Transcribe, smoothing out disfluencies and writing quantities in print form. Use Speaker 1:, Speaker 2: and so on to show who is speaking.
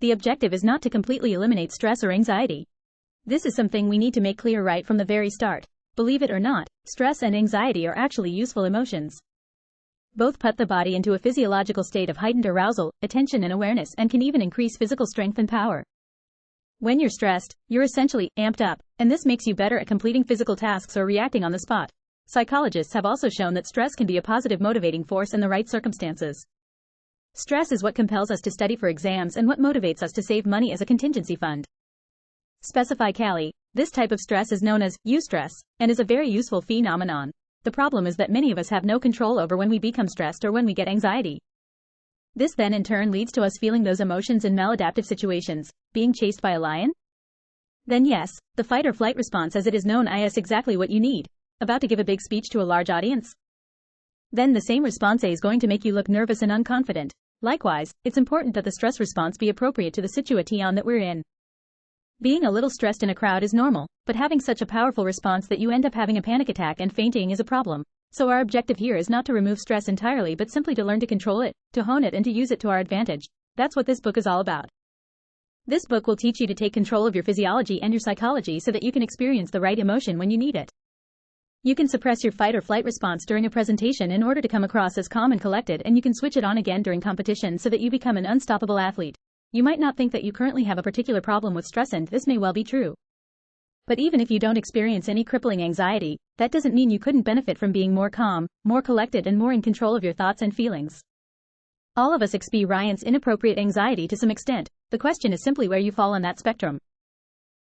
Speaker 1: The objective is not to completely eliminate stress or anxiety. This is something we need to make clear right from the very start. Believe it or not, stress and anxiety are actually useful emotions. Both put the body into a physiological state of heightened arousal, attention and awareness, and can even increase physical strength and power. When you're stressed, you're essentially amped up, and this makes you better at completing physical tasks or reacting on the spot. Psychologists have also shown that stress can be a positive motivating force in the right circumstances. Stress is what compels us to study for exams and what motivates us to save money as a contingency fund. Specifi. This type of stress is known as eustress, and is a very useful phenomenon. The problem is that many of us have no control over when we become stressed or when we get anxiety. This then in turn leads to us feeling those emotions in maladaptive situations. Being chased by a lion? Then yes, the fight or flight response as it is known is exactly what you need. About to give a big speech to a large audience? Then the same response is going to make you look nervous and unconfident. Likewise, it's important that the stress response be appropriate to the situation that we're in. Being a little stressed in a crowd is normal, but having such a powerful response that you end up having a panic attack and fainting is a problem. So our objective here is not to remove stress entirely but simply to learn to control it, to hone it and to use it to our advantage. That's what this book is all about. This book will teach you to take control of your physiology and your psychology so that you can experience the right emotion when you need it. You can suppress your fight or flight response during a presentation in order to come across as calm and collected, and you can switch it on again during competition so that you become an unstoppable athlete. You might not think that you currently have a particular problem with stress, and this may well be true. But even if you don't experience any crippling anxiety, that doesn't mean you couldn't benefit from being more calm, more collected and more in control of your thoughts and feelings. All of us experience inappropriate anxiety to some extent. The question is simply where you fall on that spectrum.